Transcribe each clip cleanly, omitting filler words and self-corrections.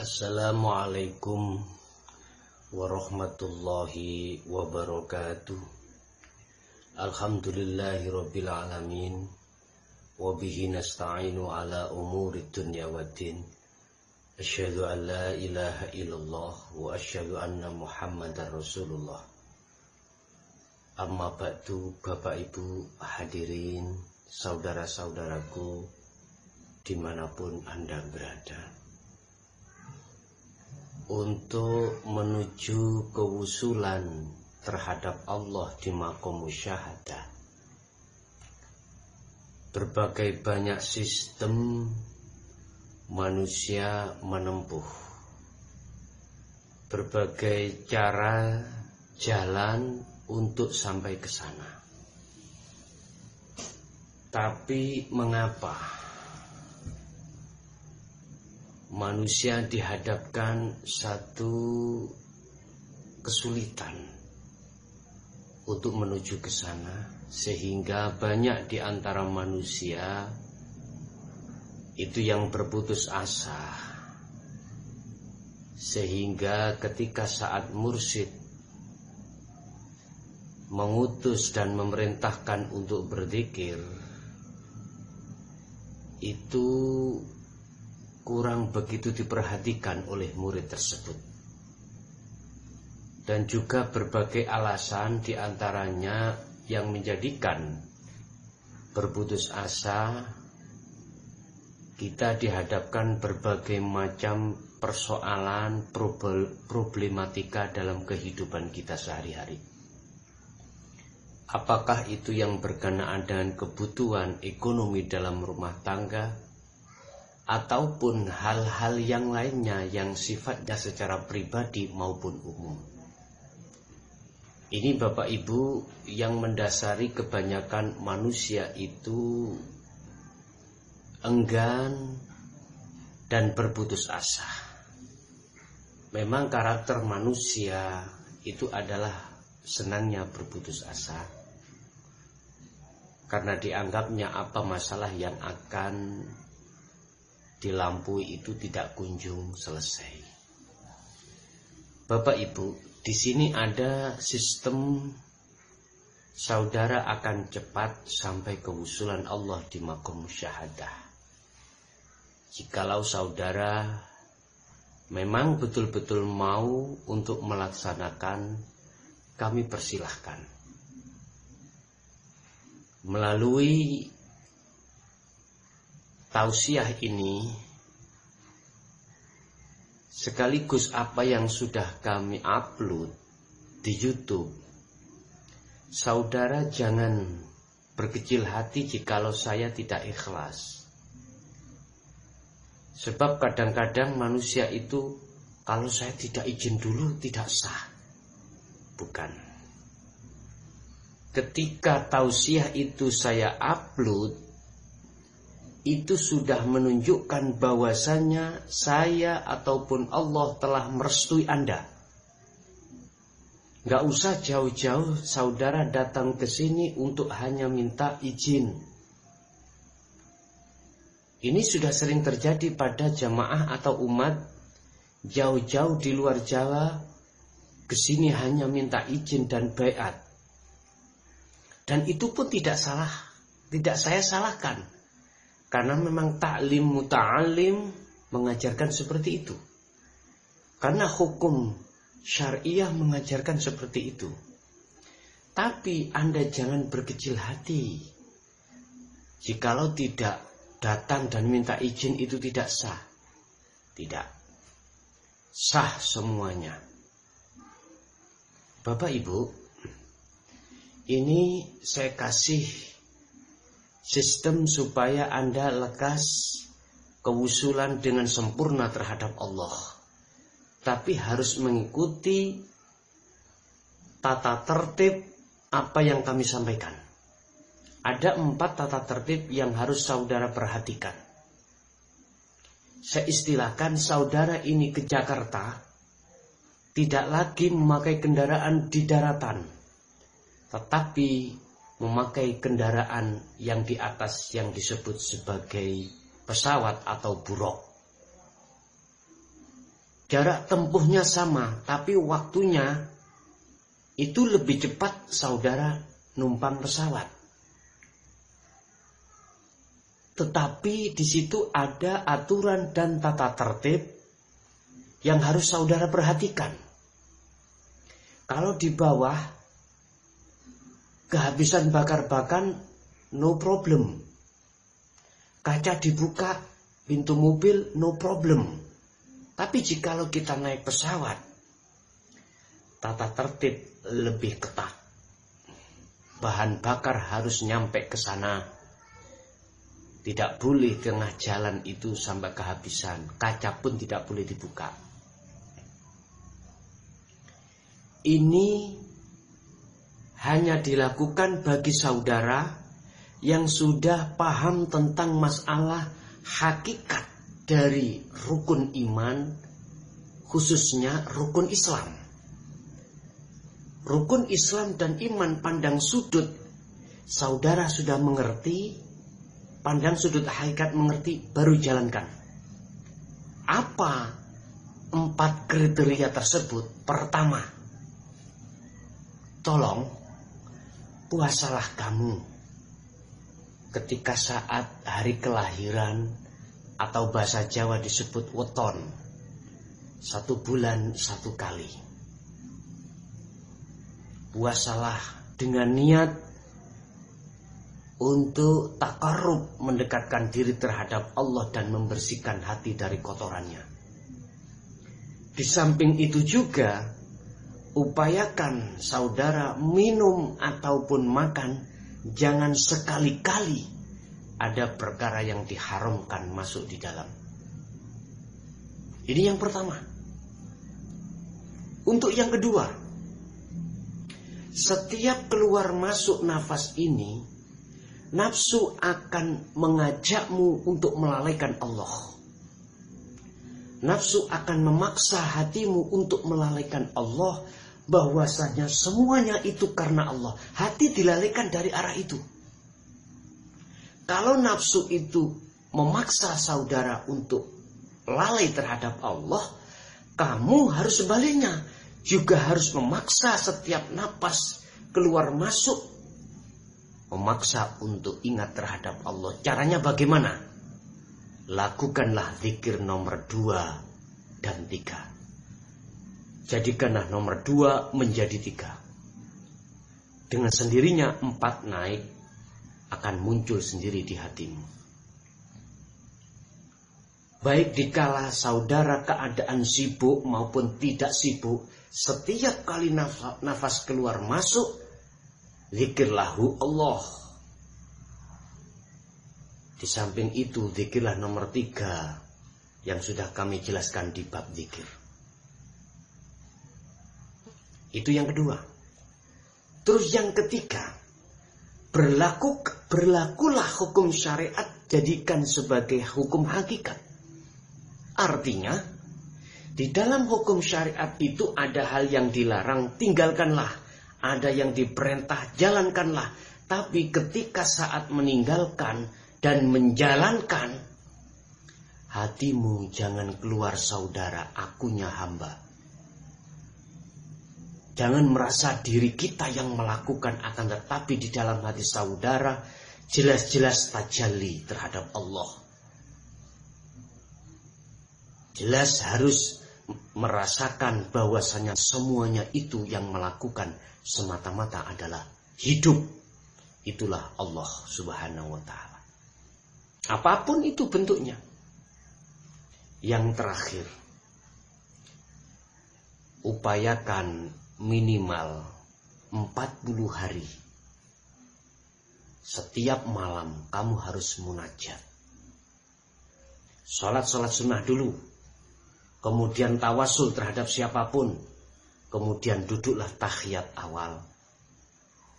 Assalamualaikum warahmatullahi wabarakatuh. Alhamdulillahirabbil alamin wa bihi nasta'inu ala umurid dunya waddin. Asyhadu an la ilaha illallah wa asyhadu anna Muhammadar Rasulullah. Amma ba'du, Bapak Ibu hadirin, saudara-saudaraku dimanapun Anda berada. Untuk menuju kewusulan terhadap Allah di maqam musyahadah, berbagai banyak sistem manusia menempuh, berbagai cara jalan untuk sampai ke sana. Tapi mengapa manusia dihadapkan satu kesulitan untuk menuju ke sana, sehingga banyak di antara manusia itu yang berputus asa, sehingga ketika saat mursyid mengutus dan memerintahkan untuk berzikir, itu kurang begitu diperhatikan oleh murid tersebut. Dan juga berbagai alasan diantaranya yang menjadikan berputus asa, kita dihadapkan berbagai macam persoalan, problematika dalam kehidupan kita sehari-hari. Apakah itu yang berkenaan dengan kebutuhan ekonomi dalam rumah tangga, ataupun hal-hal yang lainnya yang sifatnya secara pribadi maupun umum. Ini Bapak Ibu yang mendasari kebanyakan manusia itu enggan dan berputus asa. Memang karakter manusia itu adalah senangnya berputus asa, karena dianggapnya apa masalah yang akan dilampaui itu tidak kunjung selesai. Bapak Ibu, di sini ada sistem saudara akan cepat sampai kewusulan Allah di maqam musyahadah. Jikalau saudara memang betul-betul mau untuk melaksanakan, kami persilahkan. Melalui tausiah ini, sekaligus apa yang sudah kami upload di YouTube, saudara jangan berkecil hati jikalau saya tidak ikhlas. Sebab kadang-kadang manusia itu, kalau saya tidak izin dulu tidak sah. Bukan. Ketika tausiah itu saya upload, itu sudah menunjukkan bahwasannya saya ataupun Allah telah merestui Anda. Gak usah jauh-jauh saudara datang ke sini untuk hanya minta izin. Ini sudah sering terjadi pada jamaah atau umat jauh-jauh di luar Jawa ke sini hanya minta izin dan baiat. Dan itu pun tidak salah, tidak saya salahkan. Karena memang ta'lim muta'alim mengajarkan seperti itu. Karena hukum syariah mengajarkan seperti itu. Tapi Anda jangan berkecil hati. Jikalau tidak datang dan minta izin itu tidak sah. Tidak. Sah semuanya. Bapak Ibu, ini saya kasih sistem supaya Anda lekas kewusulan dengan sempurna terhadap Allah. Tapi harus mengikuti tata tertib apa yang kami sampaikan. Ada 4 tata tertib yang harus saudara perhatikan. Saya istilahkan saudara ini ke Jakarta, tidak lagi memakai kendaraan di daratan, tetapi memakai kendaraan yang di atas yang disebut sebagai pesawat atau buruk. jarak tempuhnya sama, tapi waktunya itu lebih cepat saudara numpang pesawat. Tetapi di situ ada aturan dan tata tertib yang harus saudara perhatikan. Kalau di bawah kehabisan bakar-bakan, no problem. Kaca dibuka, pintu mobil, no problem. Tapi jikalau kita naik pesawat, tata tertib lebih ketat. Bahan bakar harus nyampe ke sana. Tidak boleh tengah jalan itu sampai kehabisan. Kaca pun tidak boleh dibuka. Ini hanya dilakukan bagi saudara yang sudah paham tentang masalah hakikat dari rukun iman, khususnya rukun Islam. Rukun Islam dan iman pandang sudut, saudara sudah mengerti, pandang sudut hakikat mengerti, baru jalankan. Apa 4 kriteria tersebut? Pertama, tolong puasalah kamu ketika saat hari kelahiran, atau bahasa Jawa disebut weton, 1 bulan 1 kali. Puasalah dengan niat untuk takarrub, mendekatkan diri terhadap Allah dan membersihkan hati dari kotorannya. Di samping itu juga, upayakan saudara minum ataupun makan jangan sekali-kali ada perkara yang diharamkan masuk di dalam. Ini yang pertama. Untuk yang kedua, setiap keluar masuk nafas ini, nafsu akan mengajakmu untuk melalaikan Allah. Nafsu akan memaksa hatimu untuk melalaikan Allah, bahwasanya semuanya itu karena Allah. Hati dilalaikan dari arah itu. Kalau nafsu itu memaksa saudara untuk lalai terhadap Allah, kamu harus sebaliknya, juga harus memaksa setiap napas keluar masuk, memaksa untuk ingat terhadap Allah. Caranya bagaimana? Lakukanlah zikir nomor 2 dan 3. Jadikanlah nomor 2 menjadi 3. Dengan sendirinya 4 naik akan muncul sendiri di hatimu. Baik dikala saudara keadaan sibuk maupun tidak sibuk, setiap kali nafas keluar masuk, zikirlahu Allah. Di samping itu, zikirlah nomor 3 yang sudah kami jelaskan di bab zikir. Itu yang kedua. Terus yang ketiga, berlakulah hukum syariat, jadikan sebagai hukum hakikat. Artinya, di dalam hukum syariat itu ada hal yang dilarang, tinggalkanlah. Ada yang diperintah, jalankanlah. Tapi ketika saat meninggalkan dan menjalankan, hatimu jangan keluar saudara, akunya hamba. Jangan merasa diri kita yang melakukan, akan tetapi di dalam hati saudara jelas-jelas tajalli terhadap Allah. Jelas harus merasakan bahwasanya semuanya itu yang melakukan semata-mata adalah hidup. Itulah Allah Subhanahu wa ta'ala. Apapun itu bentuknya. Yang terakhir, upayakan minimal 40 hari. Setiap malam kamu harus munajat. Sholat sunnah dulu. Kemudian tawasul terhadap siapapun. Kemudian duduklah tahiyat awal.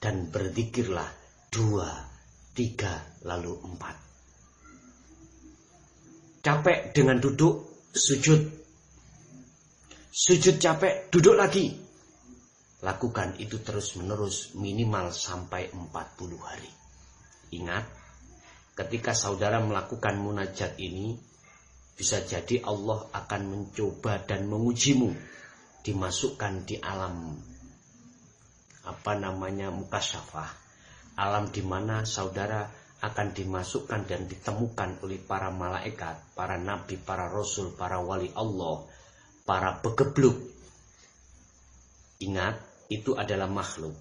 Dan berzikirlah 2, 3, lalu 4. Capek dengan duduk, sujud. Sujud capek, duduk lagi. Lakukan itu terus-menerus minimal sampai 40 hari. Ingat, ketika saudara melakukan munajat ini, Bisa jadi Allah akan mencoba dan mengujimu, dimasukkan di alam mukasyafah, alam di mana saudara akan dimasukkan dan ditemukan oleh para malaikat, para nabi, para rasul, para wali Allah, para begebluk. Ingat, itu adalah makhluk.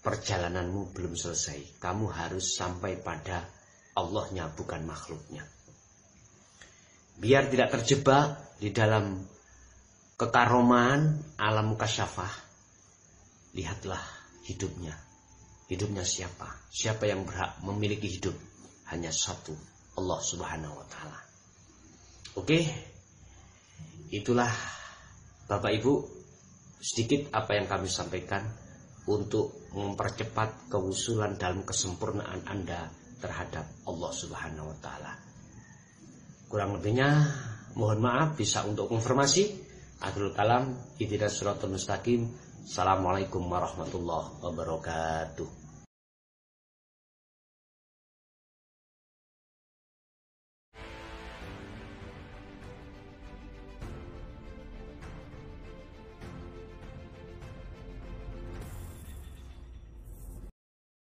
Perjalananmu belum selesai. Kamu harus sampai pada Allahnya, bukan makhluknya. Biar tidak terjebak di dalam kekaroman alam mukasyafah, lihatlah hidupnya. Hidupnya siapa? Siapa yang berhak memiliki hidup? Hanya satu, Allah Subhanahu wa Ta'ala. Oke, itulah Bapak Ibu sedikit apa yang kami sampaikan untuk mempercepat kewusulan dalam kesempurnaan Anda terhadap Allah Subhanahu wa Ta'ala. Kurang lebihnya mohon maaf, bisa untuk konfirmasi. Akhirul kalam, ihdinas siratal mustaqim. Assalamualaikum warahmatullahi wabarakatuh.